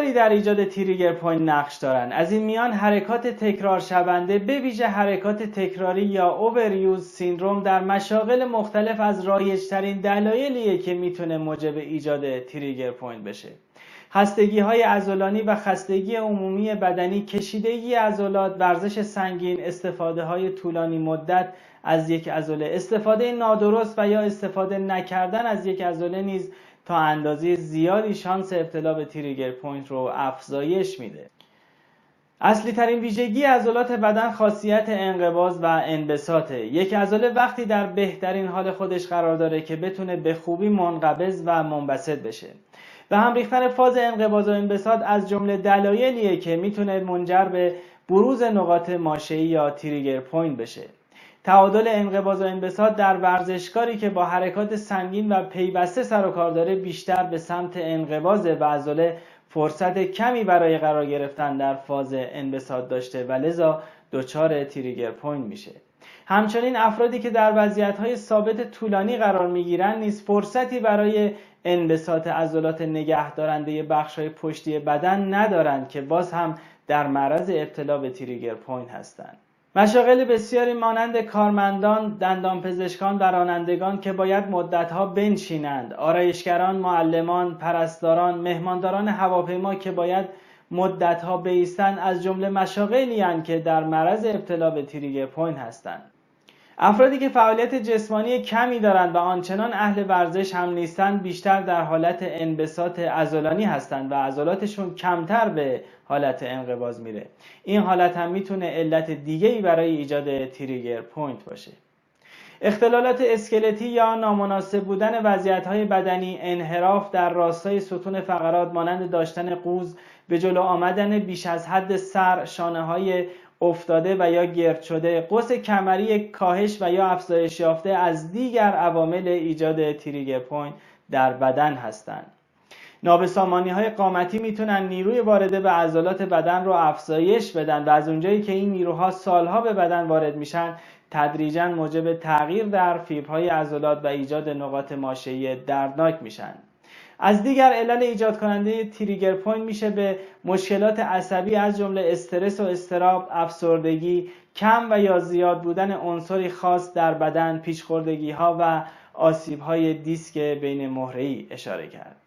بسیاری در ایجاد تریگر پوینت نقش دارند. از این میان حرکات تکرار شونده، به ویژه حرکات تکراری یا اووریوز سیندروم، در مشاغل مختلف از رایج‌ترین دلایلیه که میتونه موجب ایجاد تریگر پوینت بشه. خستگی‌های عضلانی و خستگی عمومی بدنی، کشیدگی عضلات، ورزش سنگین، استفاده‌های طولانی مدت از یک عضله، استفاده نادرست و یا استفاده نکردن از یک عضله نیز تا اندازه زیادی شانس ابتلا به تریگر پوینت رو افزایش میده. اصلی ترین ویژگی عضلات بدن خاصیت انقباض و انبساطه. یک عضله وقتی در بهترین حال خودش قرار داره که بتونه به خوبی منقبض و منبسط بشه. و هم ریختن فاز انقباض و انبساط از جمله دلایلیه که میتونه منجر به بروز نقاط ماشعی یا تریگر پوینت بشه. تعادل انقباض و انبساط در ورزشکاری که با حرکات سنگین و پیوسته سر و کار داره بیشتر به سمت انقباض و عضله فرصت کمی برای قرار گرفتن در فاز انبساط داشته و لذا دچار تریگر پوینت میشه. همچنین افرادی که در وضعیت‌های ثابت طولانی قرار میگیرن نیز فرصتی برای انبساط عضلات نگهدارنده بخش‌های پشتی بدن ندارند که باز هم در معرض ابتلا به تریگر پوینت هستند. مشاغل بسیاری مانند کارمندان، دندانپزشکان و رانندگان که باید مدت‌ها بنشینند، آرایشگران، معلمان، پرستاران، مهمانداران هواپیما که باید مدت‌ها بایستند از جمله مشاغلی هستند که در معرض ابتلا به تریگر پوینت هستند. افرادی که فعالیت جسمانی کمی دارند و آنچنان اهل ورزش هم نیستند بیشتر در حالت انبساط عضلانی هستند و عضلاتشون کمتر به حالت انقباض میره. این حالت هم میتونه علت دیگه‌ای برای ایجاد تریگر پوینت باشه. اختلالات اسکلتی یا نامناسب بودن وضعیت‌های بدنی، انحراف در راستای ستون فقرات مانند داشتن قوز، به جلو آمدن بیش از حد سر، شانه‌های افتاده و یا گرد شده، قوس کمری کاهش و یا افزایش یافته از دیگر عوامل ایجاد تریگر پوینت در بدن هستند. نابسامانی‌های قامتی میتونن نیروی وارده به عضلات بدن رو افزایش بدن و از اونجایی که این نیروها سالها به بدن وارد میشن تدریجاً موجب تغییر در فیبرهای عضلات و ایجاد نقاط ماشعی دردناک میشن. از دیگر علل ایجاد کننده تریگر پوینت میشه به مشکلات عصبی از جمله استرس و اضطراب، افسردگی، کم و یا زیاد بودن عنصری خاص در بدن، پیچ‌خوردگی‌ها و آسیب‌های دیسک بین مهره‌ای اشاره کرد.